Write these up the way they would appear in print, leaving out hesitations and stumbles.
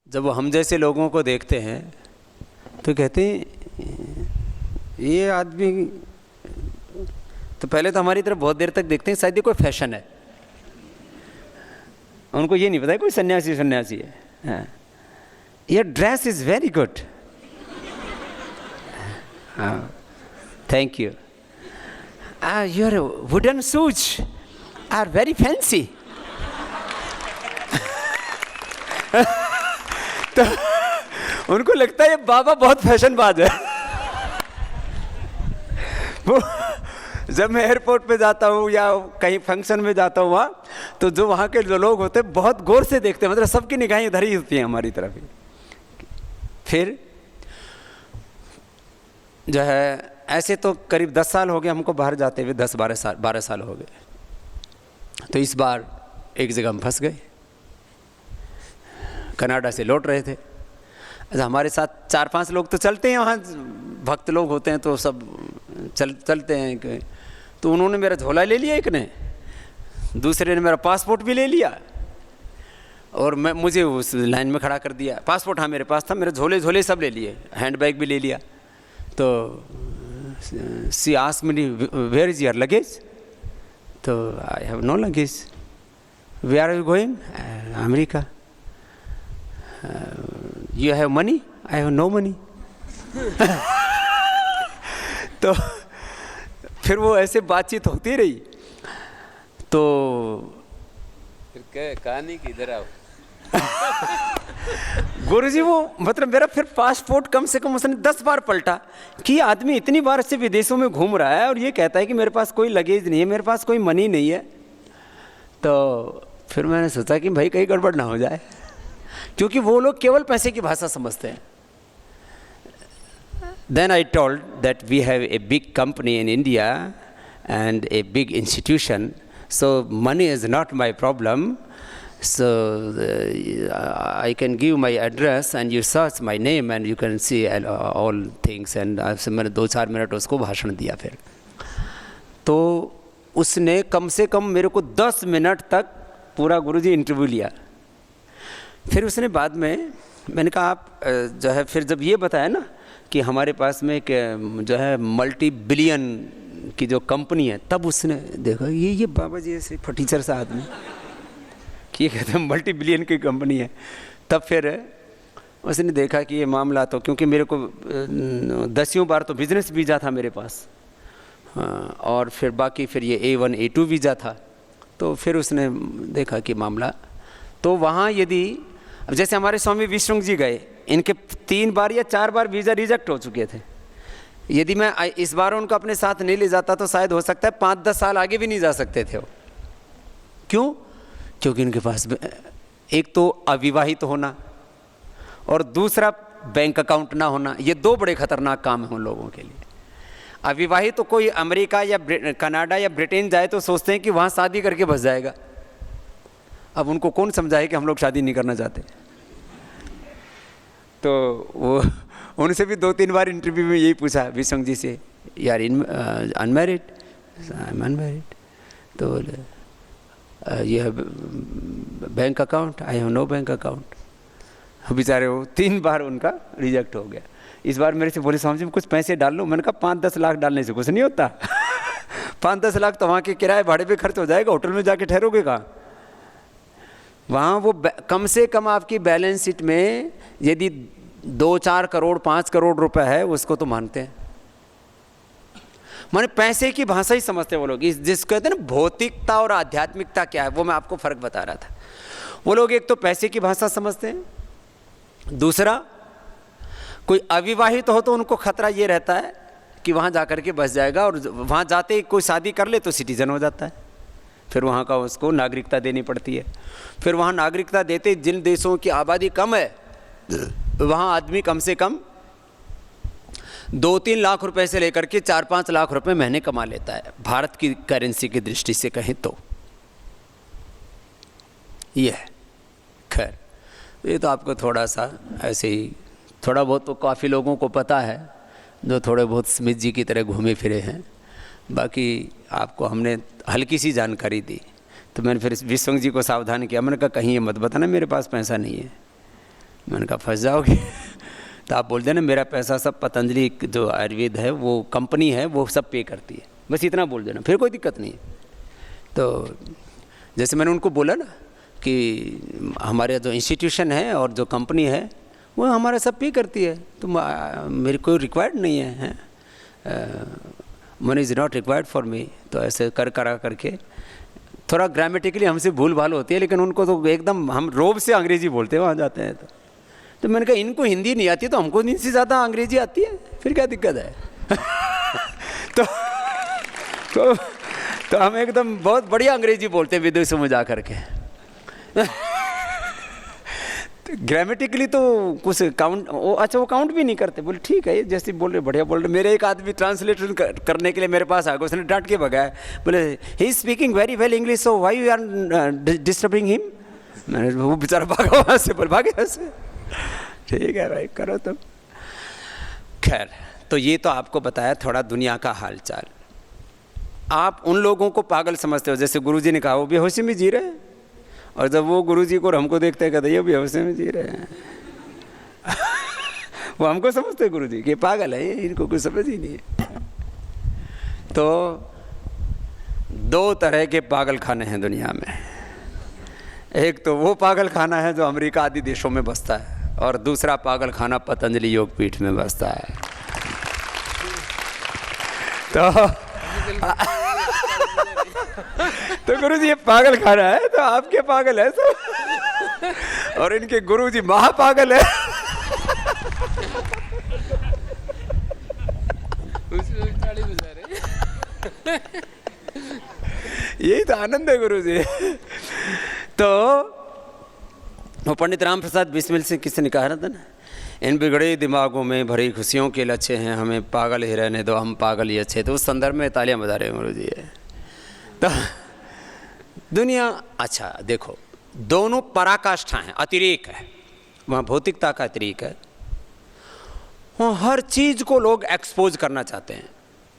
जब वो हम जैसे लोगों को देखते हैं तो कहते हैं ये आदमी, तो पहले तो हमारी तरफ बहुत देर तक देखते हैं शायद ये कोई फैशन है, उनको ये नहीं पता है कोई सन्यासी है। हाँ, your dress is very good, हाँ thank you, your wooden shoes are very fancy. तो उनको लगता है ये बाबा बहुत फैशनबाज है। वो जब मैं एयरपोर्ट पे जाता हूँ या कहीं फंक्शन में जाता हूँ वहाँ, तो जो वहाँ के जो लोग होते हैं बहुत गौर से देखते हैं, मतलब सबकी निगाहें इधर ही होती हैं हमारी तरफ ही। फिर जो है ऐसे तो करीब 10 साल हो गए हमको बाहर जाते हुए, 10-12 साल हो गए। तो इस बार एक जगह हम फंस गए, कनाडा से लौट रहे थे। अच्छा, हमारे साथ 4-5 लोग तो चलते हैं, वहाँ भक्त लोग होते हैं तो सब चलते हैं। तो उन्होंने मेरा झोला ले लिया, एक ने, दूसरे ने मेरा पासपोर्ट भी ले लिया और मुझे उस लाइन में खड़ा कर दिया। पासपोर्ट हाँ मेरे पास था, मेरे झोले सब ले लिए, हैंड बैग भी ले लिया। तो she asked me where is your luggage, तो I have no luggage. Where are you going? America. You have money? I have no money. तो फिर वो ऐसे बातचीत होती रही। तो फिर कहानी की इधर आओ। गुरुजी वो मतलब मेरा फिर पासपोर्ट कम से कम उसने 10 बार पलटा कि आदमी इतनी बार से विदेशों में घूम रहा है और ये कहता है कि मेरे पास कोई लगेज नहीं है, मेरे पास कोई मनी नहीं है। तो फिर मैंने सोचा कि भाई कहीं गड़बड़ ना हो जाए, क्योंकि वो लोग केवल पैसे की भाषा समझते हैं। Then I told that we have a big company in India and a big institution, so money is not my problem. So I can give my address and you search my name and you can see all things. And मैंने 2-4 minute उसको भाषण दिया। फिर तो उसने कम से कम मेरे को 10 मिनट तक पूरा गुरुजी इंटरव्यू लिया। फिर उसने बाद में, मैंने कहा आप जो है, फिर जब ये बताया ना कि हमारे पास में एक जो है मल्टी बिलियन की जो कंपनी है, तब उसने देखा ये बाबा जी ऐसे फटीचर सा आदमी कि ये कहते हैं मल्टी बिलियन की कंपनी है। तब फिर उसने देखा कि ये मामला, तो क्योंकि मेरे को 10 बार तो बिजनेस वीज़ा था मेरे पास, और फिर बाकी फिर ये A1 A2 वीज़ा था। तो फिर उसने देखा कि मामला, तो वहाँ यदि अब जैसे हमारे स्वामी विष्णु जी गए, इनके 3 बार या 4 बार वीज़ा रिजेक्ट हो चुके थे। यदि मैं इस बार उनको अपने साथ नहीं ले जाता तो शायद हो सकता है 5-10 साल आगे भी नहीं जा सकते थे वो। क्यों? क्योंकि इनके पास एक तो अविवाहित होना और दूसरा बैंक अकाउंट ना होना, ये 2 बड़े खतरनाक काम हैं उन लोगों के लिए। अविवाहित तो कोई अमेरिका या कनाडा या ब्रिटेन जाए तो सोचते हैं कि वहाँ शादी करके बस जाएगा। अब उनको कौन समझाए कि हम लोग शादी नहीं करना चाहते। तो वो उनसे भी 2-3 बार इंटरव्यू में यही पूछा विष्णु जी से, यार अनमैरिड? I am unmarried. तो बोले you have bank account? I have no bank account. बेचारे वो 3 बार उनका रिजेक्ट हो गया। इस बार मेरे से बोले स्वामी जी कुछ पैसे डाल लो। मैंने कहा 5-10 लाख डालने से कुछ नहीं होता। 5-10 लाख तो वहाँ के किराए भाड़े पे खर्च हो जाएगा, होटल में जाके ठहरोगे कहाँ? वहाँ वो कम से कम आपकी बैलेंस शीट में यदि 2-4 करोड़ 5 करोड़ रुपए है, उसको तो मानते हैं। माने पैसे की भाषा ही समझते हैं वो लोग। जिसको कहते हैं ना भौतिकता और आध्यात्मिकता क्या है, वो मैं आपको फर्क बता रहा था। वो लोग एक तो पैसे की भाषा समझते हैं, दूसरा कोई अविवाहित हो तो उनको खतरा ये रहता है कि वहाँ जाकर के बस जाएगा, और वहाँ जाते ही कोई शादी कर ले तो सिटीजन हो जाता है, फिर वहाँ का उसको नागरिकता देनी पड़ती है। फिर वहाँ नागरिकता देते, जिन देशों की आबादी कम है वहाँ आदमी कम से कम 2-3 लाख रुपए से लेकर के 4-5 लाख रुपए महीने कमा लेता है, भारत की करेंसी की दृष्टि से कहें तो। ये है। खैर, ये तो आपको थोड़ा सा ऐसे ही, थोड़ा बहुत तो काफ़ी लोगों को पता है जो थोड़े बहुत स्मिथ जी की तरह घूमे फिरे हैं। बाकी आपको हमने हल्की सी जानकारी दी। तो मैंने फिर विष्णु जी को सावधान किया। मैंने कहा कहीं ये मत बताना मेरे पास पैसा नहीं है, मैंने कहा फंस जाओगे। तो आप बोल देना मेरा पैसा सब पतंजलि जो आयुर्वेद है वो कंपनी है वो सब पे करती है, बस इतना बोल देना, फिर कोई दिक्कत नहीं है। तो जैसे मैंने उनको बोला ना कि हमारे जो इंस्टीट्यूशन है और जो कंपनी है वो हमारा सब पे करती है, तो मेरे कोई रिक्वायर्ड नहीं है, money is not required for me. तो ऐसे करा करके थोड़ा ग्रामेटिकली हमसे भूल भाल होती है, लेकिन उनको तो एकदम हम रोब से अंग्रेजी बोलते हैं वहाँ जाते हैं। तो मैंने कहा इनको हिंदी नहीं आती तो हमको इनसे ज़्यादा अंग्रेजी आती है, फिर क्या दिक्कत है। तो हम एकदम बहुत बढ़िया अंग्रेजी बोलते हैं विदेशों में जा कर के। ग्रामेटिकली तो कुछ काउंट अच्छा वो काउंट भी नहीं करते। बोले ठीक है ये जैसे बोल रहे बढ़िया बोल रहे। मेरे एक आदमी ट्रांसलेशन करने के लिए मेरे पास आ गया, उसने डांट के भगाया, बोले he is speaking very well English so why you are disturbing him. मैंने वो बेचारा भागा वहाँ से, बोल भागे ऐसे। ठीक है भाई करो तुम। खैर तो ये तो आपको बताया थोड़ा दुनिया का हाल चाल। आप उन लोगों को पागल समझते हो, जैसे गुरुजी ने कहा वो बेहोशी में जी रहे हैं, और जब वो गुरुजी को और हमको देखते हैं कहते ये बेहोशी में जी रहे हैं। वो हमको समझते हैं गुरुजी कि पागल है, इनको कुछ समझ ही नहीं है। तो दो तरह के पागल खाने हैं दुनिया में, एक तो वो पागल खाना है जो अमेरिका आदि देशों में बसता है, और दूसरा पागल खाना पतंजलि योगपीठ में बसता है। तो गुरुजी ये पागल खाना है तो आपके पागल है सब, और इनके गुरुजी महापागल है। यही तो आनंद है गुरुजी। तो वो पंडित राम प्रसाद बिस्मिल से किसी ने कहा था ना, इन बिगड़े दिमागों में भरी खुशियों के लच्छे हैं, हमें पागल ही रहने दो, हम पागल ही अच्छे। तो उस संदर्भ में तालियां बजा रहे हैं गुरु जी। तो दुनिया अच्छा देखो, दोनों पराकाष्ठा हैं, अतिरेक है, वहाँ भौतिकता का अतिरेक है, वहाँ हर चीज़ को लोग एक्सपोज करना चाहते हैं,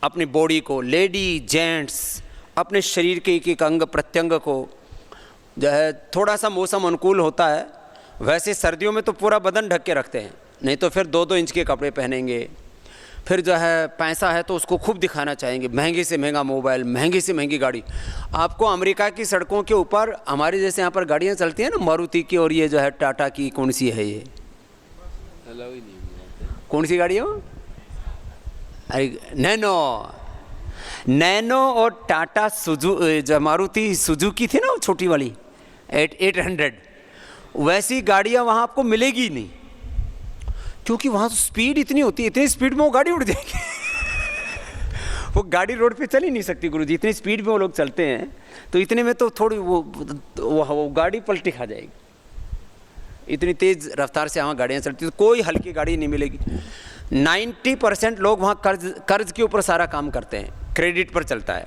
अपनी बॉडी को, लेडी जेंट्स अपने शरीर के एक एक अंग प्रत्यंग को। जो है थोड़ा सा मौसम अनुकूल होता है, वैसे सर्दियों में तो पूरा बदन ढक के रखते हैं, नहीं तो फिर 2-2 इंच के कपड़े पहनेंगे। फिर जो है पैसा है तो उसको खूब दिखाना चाहेंगे, महंगे से महंगा मोबाइल, महंगी से महंगी गाड़ी। आपको अमेरिका की सड़कों के ऊपर हमारे जैसे यहाँ पर गाड़ियाँ चलती हैं ना, मारुति की, और ये जो है टाटा की, कौन सी है ये, कौन सी गाड़ी हो, नैनो और टाटा जो मारुति सुजुकी थी ना वो छोटी वाली 800, वैसी गाड़ियाँ वहाँ आपको मिलेगी नहीं, क्योंकि वहाँ तो स्पीड इतनी होती है, इतनी स्पीड में वो गाड़ी उड़ जाएगी। वो गाड़ी रोड पे चल ही नहीं सकती गुरुजी, इतनी स्पीड में वो लोग चलते हैं। तो इतने में तो थोड़ी वो गाड़ी पलटी खा जाएगी, इतनी तेज़ रफ्तार से वहाँ गाड़ियाँ चलती, तो कोई हल्की गाड़ी नहीं मिलेगी। 90% लोग वहाँ कर्ज के ऊपर सारा काम करते हैं, क्रेडिट पर चलता है,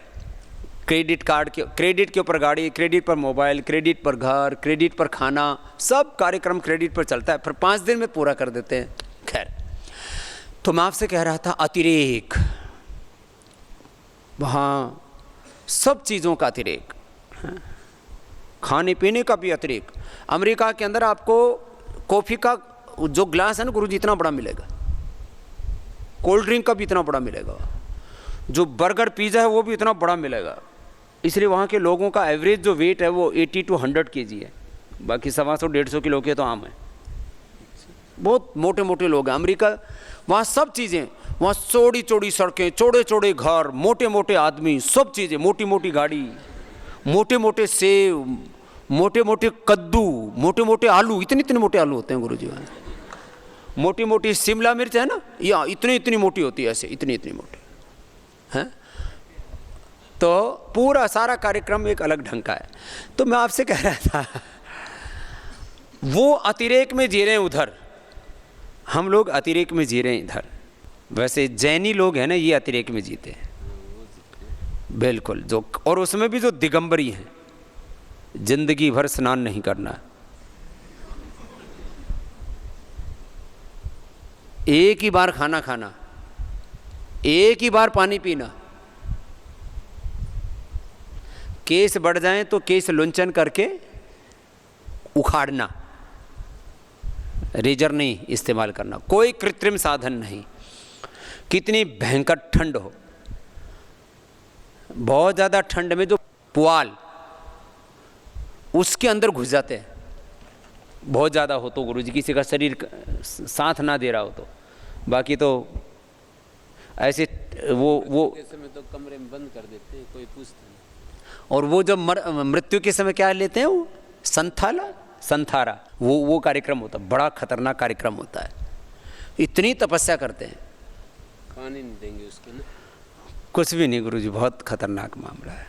क्रेडिट के ऊपर गाड़ी, क्रेडिट पर मोबाइल, क्रेडिट पर घर, क्रेडिट पर खाना, सब कार्यक्रम क्रेडिट पर चलता है, फिर 5 दिन में पूरा कर देते हैं। खैर तो मैं आपसे कह रहा था अतिरेक, वहाँ सब चीज़ों का अतिरेक, खाने पीने का भी अतिरेक। अमेरिका के अंदर आपको कॉफ़ी का जो ग्लास है ना गुरुजी इतना बड़ा मिलेगा, कोल्ड ड्रिंक का भी इतना बड़ा मिलेगा, जो बर्गर पिज़्ज़ा है वो भी इतना बड़ा मिलेगा। इसलिए वहाँ के लोगों का एवरेज जो वेट है वो 80 to 100 kg है, बाकी 125-150 किलो के तो आम है, बहुत मोटे मोटे लोग हैं। अमेरिका वहाँ सब चीज़ें, वहाँ चौड़ी चौड़ी सड़कें, चौड़े चौड़े घर, मोटे मोटे आदमी, सब चीज़ें, मोटी मोटी गाड़ी, मोटे मोटे सेब, मोटे मोटे कद्दू, मोटे मोटे आलू, इतने इतने मोटे आलू होते हैं गुरुजी वहाँ। मोटी मोटी शिमला मिर्च है ना, या इतनी इतनी मोटी होती है, ऐसे इतनी इतनी मोटी हैं। तो पूरा सारा कार्यक्रम एक अलग ढंग का है। तो मैं आपसे कह रहा था वो अतिरेक में जी रहे हैं उधर, हम लोग अतिरेक में जी रहे हैं इधर। वैसे जैनी लोग हैं ना ये अतिरेक में जीते हैं बिल्कुल, जो और उसमें भी जो दिगंबरी हैं, जिंदगी भर स्नान नहीं करना, एक ही बार खाना खाना, एक ही बार पानी पीना, केस बढ़ जाएं तो केस लुंचन करके उखाड़ना, रेजर नहीं इस्तेमाल करना, कोई कृत्रिम साधन नहीं। कितनी भयंकर ठंड हो, बहुत ज़्यादा ठंड में जो पुआल उसके अंदर घुस जाते हैं, बहुत ज़्यादा हो तो गुरुजी किसी का शरीर साथ ना दे रहा हो तो, बाकी तो ऐसे वो समय तो कमरे में बंद कर देते हैं, कोई पूछता नहीं। और वो जब मृत्यु के समय क्या लेते हैं, वो संथारा वो कार्यक्रम होता है, बड़ा खतरनाक कार्यक्रम होता है। इतनी तपस्या करते हैं, पानी नहीं देंगे उसको ना, कुछ भी नहीं गुरुजी, बहुत खतरनाक मामला है।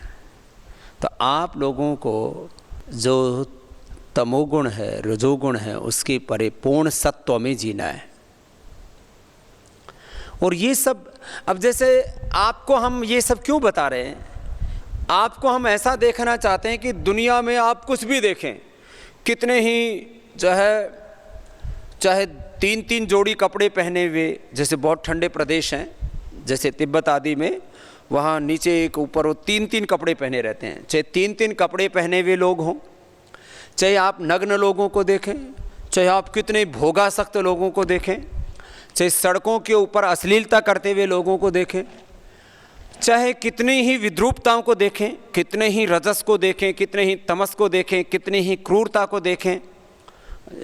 तो आप लोगों को जो तमोगुण है, रजोगुण है, उसके परिपूर्ण सत्व में जीना है। और ये सब, अब जैसे आपको हम ये सब क्यों बता रहे हैं, आपको हम ऐसा देखना चाहते हैं कि दुनिया में आप कुछ भी देखें, कितने ही जो है चाहे 3-3 जोड़ी कपड़े पहने हुए, जैसे बहुत ठंडे प्रदेश हैं जैसे तिब्बत आदि में, वहाँ नीचे एक ऊपर वो 3-3 कपड़े पहने रहते हैं, चाहे 3-3 कपड़े पहने हुए लोग हों, चाहे आप नग्न लोगों को देखें, चाहे आप कितने भोगासक्त लोगों को देखें, चाहे सड़कों के ऊपर अश्लीलता करते हुए लोगों को देखें, चाहे कितनी ही विद्रूपताओं को देखें, कितने ही रजस को देखें, कितने ही तमस को देखें, कितनी ही क्रूरता को देखें,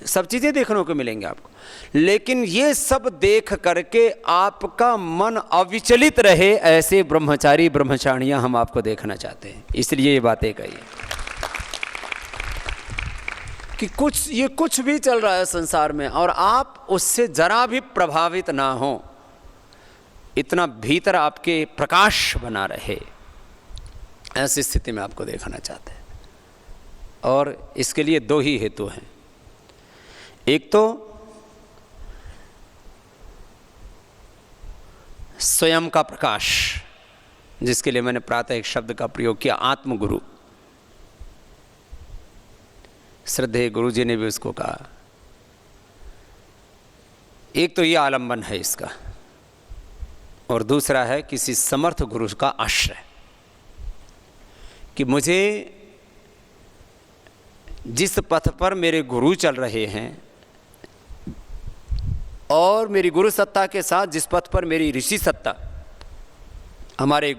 सब चीज़ें देखने को मिलेंगे आपको। लेकिन ये सब देख करके आपका मन अविचलित रहे, ऐसे ब्रह्मचारी ब्रह्मचारियाँ हम आपको देखना चाहते हैं। इसलिए ये बातें कही कि कुछ भी चल रहा है संसार में और आप उससे जरा भी प्रभावित ना हो, इतना भीतर आपके प्रकाश बना रहे, ऐसी स्थिति में आपको देखना चाहते हैं। और इसके लिए 2 ही हेतु हैं। एक तो स्वयं का प्रकाश, जिसके लिए मैंने प्रातः एक शब्द का प्रयोग किया, आत्मगुरु। श्रद्धेय गुरु जी ने भी उसको कहा। एक तो ये आलंबन है इसका, और दूसरा है किसी समर्थ गुरु का आश्रय, कि मुझे जिस पथ पर मेरे गुरु चल रहे हैं और मेरी गुरु सत्ता के साथ जिस पथ पर मेरी ऋषि सत्ता, हमारे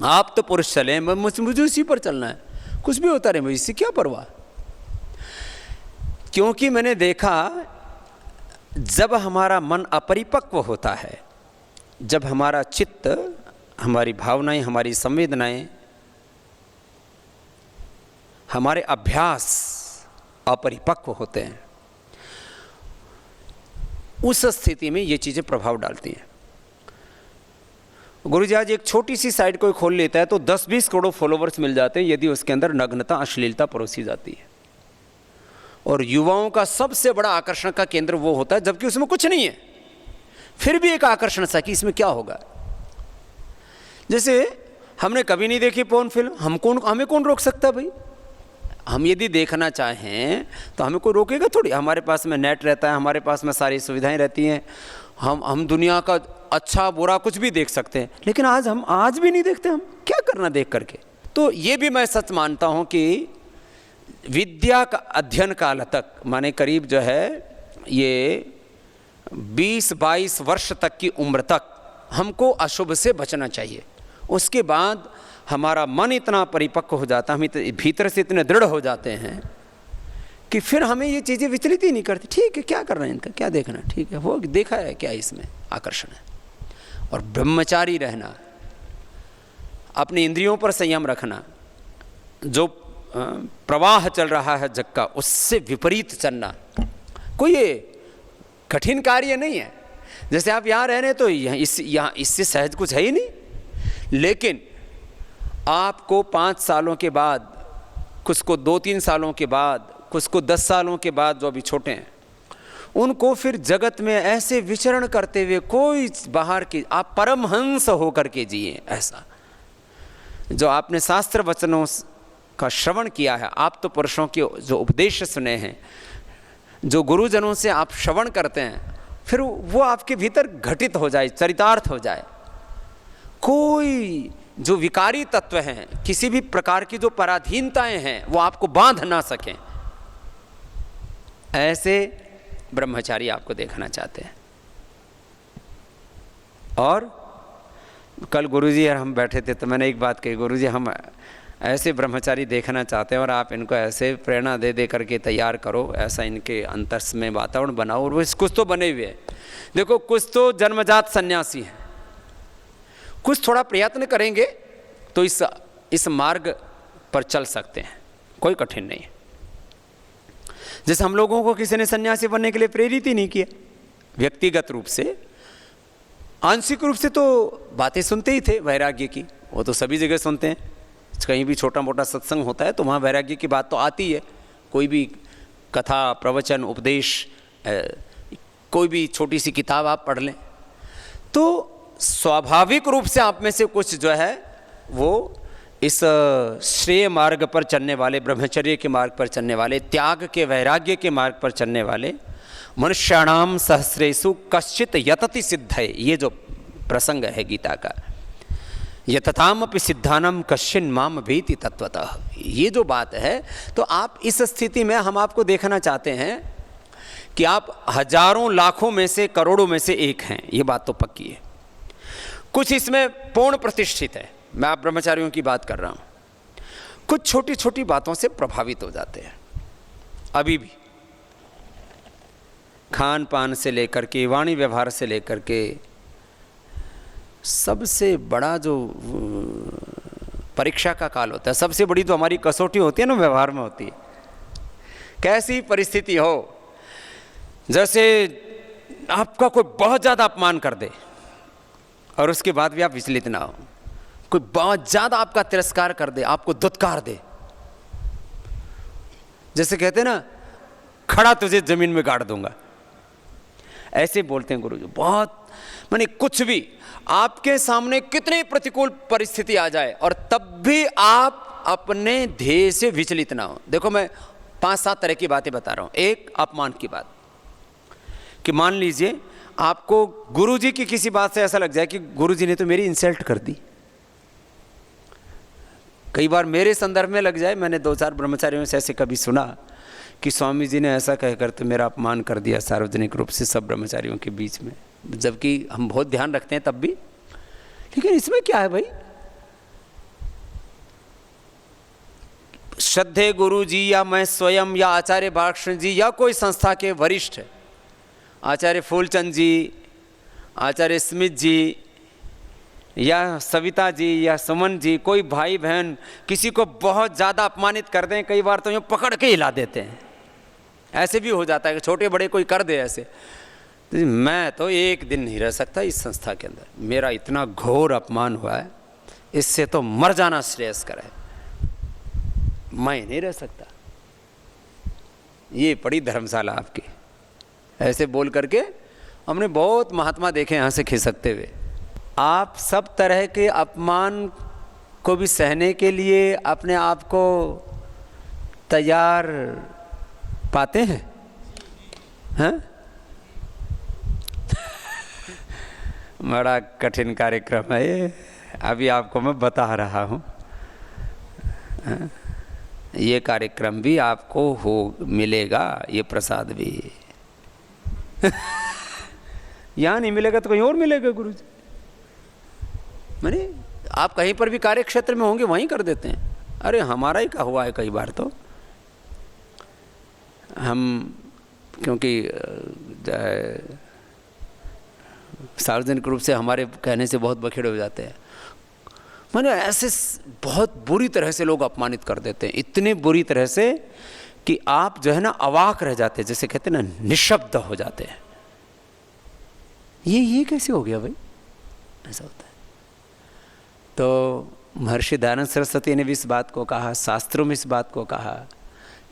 आप तो पुरुष चले, मुझे उसी पर चलना है, कुछ भी होता रहे मुझे इससे क्या परवाह। क्योंकि मैंने देखा जब हमारा मन अपरिपक्व होता है, जब हमारा चित्त, हमारी भावनाएं, हमारी संवेदनाएं, हमारे अभ्यास अपरिपक्व होते हैं, उस स्थिति में ये चीज़ें प्रभाव डालती हैं। गुरुजी आज एक छोटी सी साइट कोई खोल लेता है तो 10-20 करोड़ फॉलोवर्स मिल जाते हैं, यदि उसके अंदर नग्नता, अश्लीलता परोसी जाती है। और युवाओं का सबसे बड़ा आकर्षण का केंद्र वो होता है जबकि उसमें कुछ नहीं है, फिर भी एक आकर्षण सा कि इसमें क्या होगा। जैसे हमने कभी नहीं देखी पोर्न फिल्म, हमें कौन रोक सकता है भाई। हम यदि देखना चाहें तो हमें कोई रोकेगा थोड़ी, हमारे पास में नेट रहता है, हमारे पास में सारी सुविधाएं रहती हैं, हम दुनिया का अच्छा बुरा कुछ भी देख सकते हैं। लेकिन हम आज भी नहीं देखते, हम क्या करना देख करके। तो ये भी मैं सच मानता हूँ कि विद्या का अध्ययन काल तक, माने करीब जो है ये 20-22 वर्ष तक की उम्र तक हमको अशुभ से बचना चाहिए। उसके बाद हमारा मन इतना परिपक्व हो जाता, हम भीतर से इतने दृढ़ हो जाते हैं कि फिर हमें ये चीज़ें विचलित ही नहीं करती। ठीक है, क्या करना है इनका, क्या देखना, ठीक है, वो देखा है क्या इसमें आकर्षण है। और ब्रह्मचारी रहना, अपनी इंद्रियों पर संयम रखना, जो प्रवाह चल रहा है जग का उससे विपरीत चलना, कोई ये कठिन कार्य नहीं है। जैसे आप यहाँ रह रहे हैं तो यहाँ इससे सहज कुछ है ही नहीं। लेकिन आपको 5 सालों के बाद, कुछ को 2-3 सालों के बाद, कुछ को 10 सालों के बाद, जो अभी छोटे हैं उनको फिर जगत में ऐसे विचरण करते हुए कोई बाहर की, आप परमहंस होकर के जिए। ऐसा जो आपने शास्त्र वचनों का श्रवण किया है, आप तो पुरुषों के जो उपदेश सुने हैं, जो गुरुजनों से आप श्रवण करते हैं, फिर वो आपके भीतर घटित हो जाए, चरितार्थ हो जाए। कोई जो विकारी तत्व हैं, किसी भी प्रकार की जो पराधीनताएं हैं, वो आपको बांध ना सकें। ऐसे ब्रह्मचारी आपको देखना चाहते हैं। और कल गुरुजी और हम बैठे थे तो मैंने एक बात कही, गुरुजी हम ऐसे ब्रह्मचारी देखना चाहते हैं और आप इनको ऐसे प्रेरणा दे दे करके तैयार करो, ऐसा इनके अंतस में वातावरण बनाओ। और वो कुछ तो बने हुए हैं, देखो कुछ तो जन्मजात सन्यासी हैं, कुछ थोड़ा प्रयत्न करेंगे तो इस मार्ग पर चल सकते हैं, कोई कठिन नहीं है। जैसे हम लोगों को किसी ने सन्यासी बनने के लिए प्रेरित ही नहीं किया, व्यक्तिगत रूप से, आंशिक रूप से तो बातें सुनते ही थे वैराग्य की, वो तो सभी जगह सुनते हैं। कहीं भी छोटा मोटा सत्संग होता है तो वहाँ वैराग्य की बात तो आती है, कोई भी कथा प्रवचन उपदेश, कोई भी छोटी सी किताब आप पढ़ लें तो स्वाभाविक रूप से आप में से कुछ जो है वो इस श्रेय मार्ग पर चलने वाले, ब्रह्मचर्य के मार्ग पर चलने वाले, त्याग के वैराग्य के मार्ग पर चलने वाले, मनुष्याणाम सहस्रेषु कश्चित यतति सिद्धये, ये जो प्रसंग है गीता का, यततामपि सिद्धानम कश्चिन माम भीति तत्वतः, ये जो बात है, तो आप इस स्थिति में हम आपको देखना चाहते हैं कि आप हजारों लाखों में से करोड़ों में से एक हैं, ये बात तो पक्की है। कुछ इसमें पूर्ण प्रतिष्ठित है, मैं आप ब्रह्मचारियों की बात कर रहा हूँ, कुछ छोटी छोटी बातों से प्रभावित हो जाते हैं। अभी भी खान पान से लेकर के, वाणी व्यवहार से लेकर के, सबसे बड़ा जो परीक्षा का काल होता है, सबसे बड़ी तो हमारी कसौटी होती है ना, व्यवहार में होती है। कैसी परिस्थिति हो, जैसे आपका कोई बहुत ज़्यादा अपमान कर दे और उसके बाद भी आप विचलित ना हो, कोई बहुत ज़्यादा आपका तिरस्कार कर दे, आपको दुत्कार दे, जैसे कहते हैं ना, खड़ा तुझे जमीन में गाड़ दूंगा, ऐसे बोलते हैं गुरुजी। बहुत माने कुछ भी आपके सामने कितनी प्रतिकूल परिस्थिति आ जाए और तब भी आप अपने ध्येय से विचलित ना हो। देखो मैं 5-7 तरह की बातें बता रहा हूं। एक, अपमान की बात, कि मान लीजिए आपको गुरुजी की किसी बात से ऐसा लग जाए कि गुरुजी ने तो मेरी इंसल्ट कर दी। कई बार मेरे संदर्भ में लग जाए, मैंने 2-4 ब्रह्मचारियों से ऐसे कभी सुना कि स्वामी जी ने ऐसा कहकर तो मेरा अपमान कर दिया सार्वजनिक रूप से सब ब्रह्मचारियों के बीच में, जबकि हम बहुत ध्यान रखते हैं तब भी। लेकिन इसमें क्या है भाई, श्रद्धेय गुरु जी या मैं स्वयं या आचार्य बालकृष्ण जी या कोई संस्था के वरिष्ठ, आचार्य फूलचंद जी, आचार्य स्मिथ जी या सविता जी या सुमन जी, कोई भाई बहन किसी को बहुत ज़्यादा अपमानित कर दें, कई बार तो यूँ पकड़ के हिला देते हैं। ऐसे भी हो जाता है कि छोटे बड़े कोई कर दे ऐसे। तो मैं तो एक दिन नहीं रह सकता इस संस्था के अंदर, मेरा इतना घोर अपमान हुआ है, इससे तो मर जाना श्रेयस्कर है, मैं नहीं रह सकता। ये पड़ी धर्मशाला आपकी। ऐसे बोल करके हमने बहुत महात्मा देखे यहाँ से खिसकते हुए। आप सब तरह के अपमान को भी सहने के लिए अपने आप को तैयार पाते हैं, हैं? बड़ा कठिन कार्यक्रम है ये, अभी आपको मैं बता रहा हूँ। ये कार्यक्रम भी आपको हो मिलेगा, ये प्रसाद भी यहाँ नहीं मिलेगा तो कहीं और मिलेगा गुरुजी। मैंने आप कहीं पर भी कार्य क्षेत्र में होंगे वहीं कर देते हैं। अरे हमारा ही का हुआ है कई बार, तो हम क्योंकि सार्वजनिक रूप से हमारे कहने से बहुत बखेड़े हो जाते हैं। मैंने ऐसे बहुत बुरी तरह से लोग अपमानित कर देते हैं, इतने बुरी तरह से कि आप जो है ना अवाक रह जाते हैं, जैसे कहते हैं ना निशब्द हो जाते हैं। ये कैसे हो गया भाई, ऐसा होता है। तो महर्षि दयानंद सरस्वती ने भी इस बात को कहा, शास्त्रों में इस बात को कहा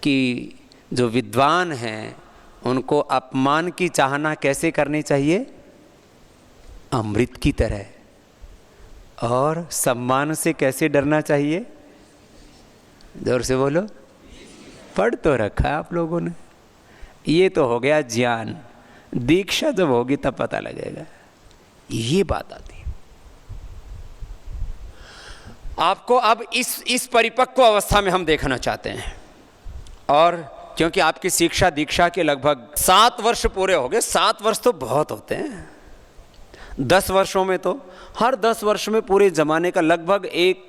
कि जो विद्वान हैं उनको अपमान की चाहना कैसे करनी चाहिए, अमृत की तरह, और सम्मान से कैसे डरना चाहिए, जोर से बोलो, पढ़ तो रखा है आप लोगों ने। ये तो हो गया ज्ञान, दीक्षा जब होगी तब पता लगेगा। ये बात आती है। आपको अब इस परिपक्व अवस्था में हम देखना चाहते हैं, और क्योंकि आपकी शिक्षा दीक्षा के लगभग 7 वर्ष पूरे हो गए। 7 वर्ष तो बहुत होते हैं। 10 वर्षों में तो हर 10 वर्ष में पूरे जमाने का लगभग एक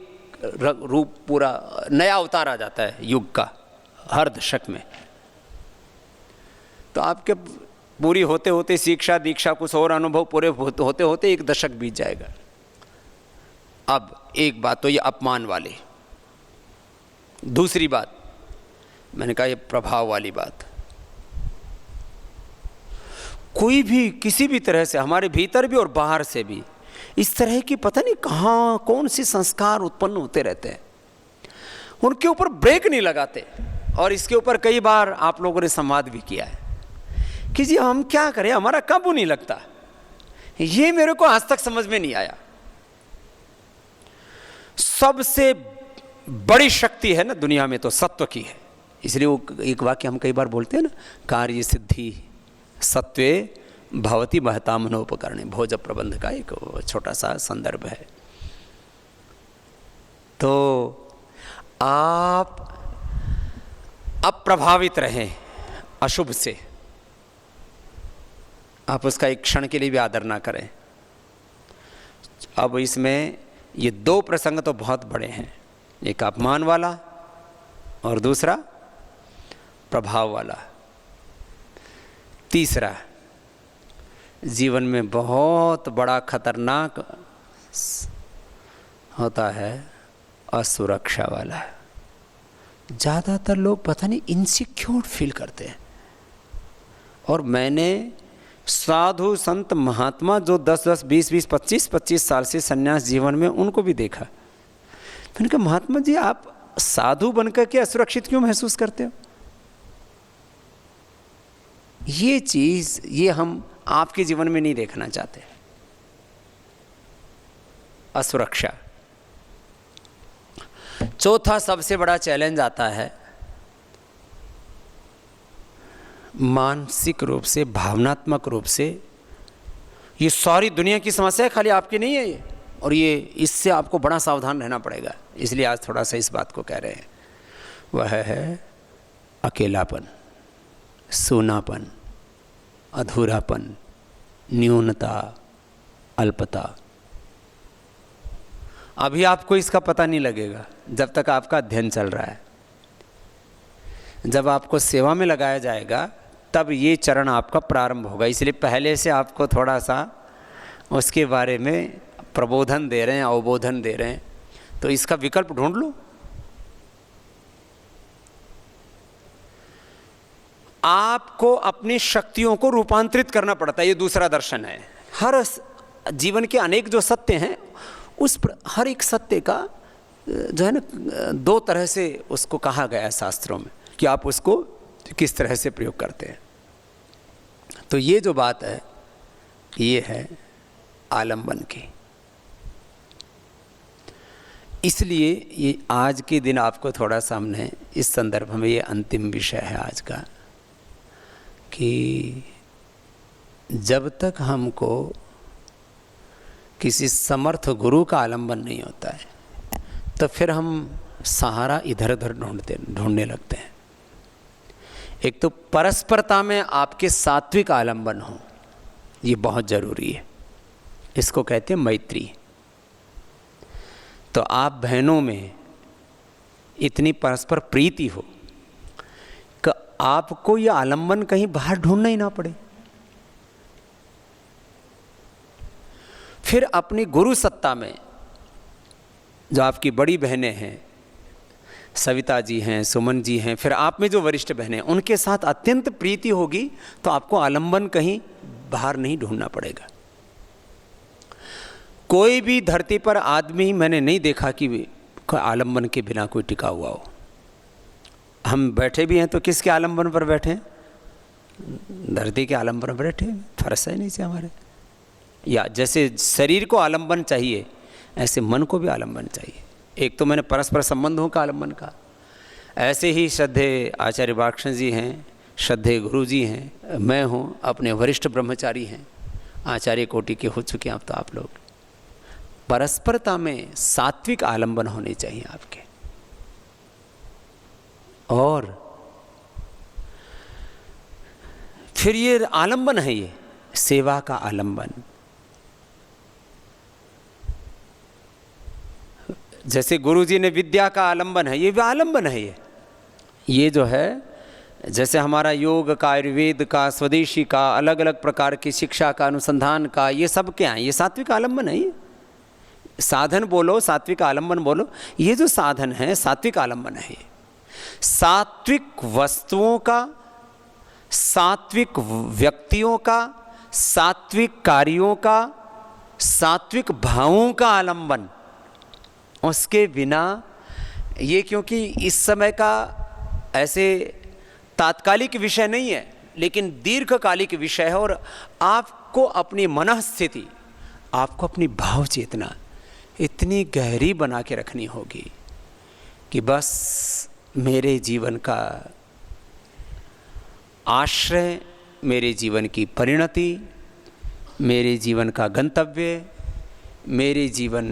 रूप, पूरा नया अवतार आ जाता है युग का, हर दशक में। तो आपके पूरी होते होते शिक्षा दीक्षा कुछ और अनुभव पूरे होते होते एक दशक बीत जाएगा। अब एक बात तो ये अपमान वाली, दूसरी बात मैंने कहा ये प्रभाव वाली बात। कोई भी किसी भी तरह से, हमारे भीतर भी और बाहर से भी, इस तरह की पता नहीं कहाँ कौन सी संस्कार उत्पन्न होते रहते हैं, उनके ऊपर ब्रेक नहीं लगाते। और इसके ऊपर कई बार आप लोगों ने संवाद भी किया है कि जी हम क्या करें, हमारा काबू नहीं लगता। ये मेरे को आज तक समझ में नहीं आया। सबसे बड़ी शक्ति है ना दुनिया में तो सत्व की है। इसलिए वो एक वाक्य हम कई बार बोलते हैं ना, कार्य सिद्धि सत्वे भवति महता मनोपकरणे, भोज प्रबंध का एक छोटा सा संदर्भ है। तो आप अप्रभावित रहें अशुभ से, आप उसका एक क्षण के लिए भी आदर ना करें। अब इसमें ये 2 प्रसंग तो बहुत बड़े हैं, एक अपमान वाला और दूसरा प्रभाव वाला। तीसरा जीवन में बहुत बड़ा खतरनाक होता है असुरक्षा वाला। ज़्यादातर लोग पता नहीं इनसिक्योर फील करते हैं। और मैंने साधु संत महात्मा जो 10-10, 20-20, 25-25 साल से सन्यास जीवन में, उनको भी देखा। मैंने कहा महात्मा जी आप साधु बनकर के असुरक्षित क्यों महसूस करते हो? ये चीज ये हम आपके जीवन में नहीं देखना चाहते। असुरक्षा। चौथा सबसे बड़ा चैलेंज आता है मानसिक रूप से, भावनात्मक रूप से। ये सारी दुनिया की समस्या है, खाली आपकी नहीं है ये। और ये इससे आपको बड़ा सावधान रहना पड़ेगा। इसलिए आज थोड़ा सा इस बात को कह रहे हैं। वह है अकेलापन, सूनापन, अधूरापन, न्यूनता, अल्पता। अभी आपको इसका पता नहीं लगेगा जब तक आपका अध्ययन चल रहा है। जब आपको सेवा में लगाया जाएगा तब ये चरण आपका प्रारंभ होगा। इसलिए पहले से आपको थोड़ा सा उसके बारे में प्रबोधन दे रहे हैं, अवबोधन दे रहे हैं। तो इसका विकल्प ढूंढ लो। आपको अपनी शक्तियों को रूपांतरित करना पड़ता है। ये दूसरा दर्शन है। हर जीवन के अनेक जो सत्य हैं, हर एक सत्य का जो है ना 2 तरह से उसको कहा गया है शास्त्रों में कि आप उसको किस तरह से प्रयोग करते हैं। तो ये जो बात है ये है आलंबन की। इसलिए ये आज के दिन आपको थोड़ा सा हमने इस संदर्भ में, ये अंतिम विषय है आज का, कि जब तक हमको किसी समर्थ गुरु का आलंबन नहीं होता है तो फिर हम सहारा इधर उधर ढूंढने लगते हैं। एक तो परस्परता में आपके सात्विक आलंबन हो, ये बहुत ज़रूरी है। इसको कहते हैं मैत्री। तो आप बहनों में इतनी परस्पर प्रीति हो कि आपको ये आलंबन कहीं बाहर ढूंढना ही ना पड़े। फिर अपनी गुरु सत्ता में जो आपकी बड़ी बहनें हैं, सविता जी हैं, सुमन जी हैं, फिर आप में जो वरिष्ठ बहनें, उनके साथ अत्यंत प्रीति होगी तो आपको आलंबन कहीं बाहर नहीं ढूंढना पड़ेगा। कोई भी धरती पर आदमी मैंने नहीं देखा कि आलंबन के बिना कोई टिका हुआ हो। हम बैठे भी हैं तो किसके आलंबन पर बैठे हैं? धरती के आलंबन पर बैठे हैं। फर्श है नीचे हमारे। या जैसे शरीर को आलंबन चाहिए ऐसे मन को भी आलंबन चाहिए। एक तो मैंने परस्पर संबंधों का आलंबन कहा, ऐसे ही श्रद्धेय आचार्य बालकृष्ण जी हैं, श्रद्धेय गुरु जी हैं, मैं हूँ, अपने वरिष्ठ ब्रह्मचारी हैं, आचार्य कोटि के हो चुके हैं अब तो आप लोग। परस्परता में सात्विक आलंबन होने चाहिए आपके। और फिर ये आलंबन है, ये सेवा का आलंबन। जैसे गुरुजी ने विद्या का आलंबन है, ये भी आलंबन है। ये जो है जैसे हमारा योग का, आयुर्वेद का, स्वदेशी का, अलग अलग प्रकार की शिक्षा का, अनुसंधान का, ये सब क्या है? ये सात्विक आलंबन है। ये साधन बोलो, सात्विक आलंबन बोलो, ये जो साधन है सात्विक आलंबन है। ये सात्विक वस्तुओं का, सात्विक व्यक्तियों का, सात्विक कार्यों का, सात्विक भावों का आलंबन। उसके बिना ये, क्योंकि इस समय का ऐसे तात्कालिक विषय नहीं है, लेकिन दीर्घकालिक विषय है। और आपको अपनी मनःस्थिति, आपको अपनी भाव चेतना इतनी गहरी बना के रखनी होगी कि बस मेरे जीवन का आश्रय, मेरे जीवन की परिणति, मेरे जीवन का गंतव्य, मेरे जीवन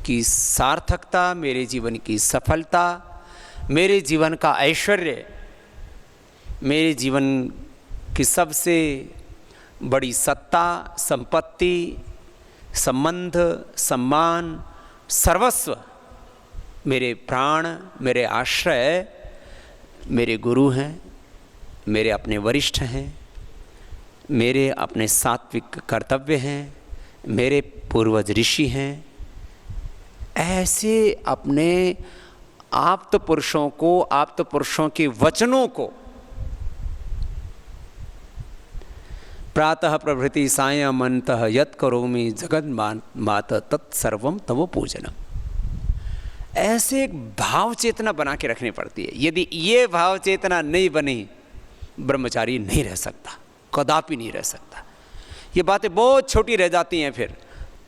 की सार्थकता, मेरे जीवन की सफलता, मेरे जीवन का ऐश्वर्य, मेरे जीवन की सबसे बड़ी सत्ता, संपत्ति, संबंध, सम्मान, सर्वस्व, मेरे प्राण, मेरे आश्रय, मेरे गुरु हैं, मेरे अपने वरिष्ठ हैं, मेरे अपने सात्विक कर्तव्य हैं, मेरे पूर्वज ऋषि हैं। ऐसे अपने आप्त पुरुषों को, आप्त पुरुषों के वचनों को प्रातः प्रभृति सायं अंतः यत् करोमि जगद मात तत्सर्वम तव पूजनम, ऐसे एक भाव चेतना बना के रखनी पड़ती है। यदि ये भाव चेतना नहीं बनी, ब्रह्मचारी नहीं रह सकता, कदापि नहीं रह सकता। ये बातें बहुत छोटी रह जाती हैं। फिर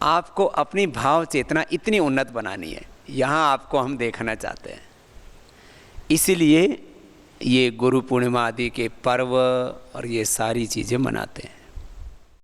आपको अपनी भाव चेतना इतनी उन्नत बनानी है, यहाँ आपको हम देखना चाहते हैं। इसीलिए ये गुरु पूर्णिमा आदि के पर्व और ये सारी चीज़ें मनाते हैं।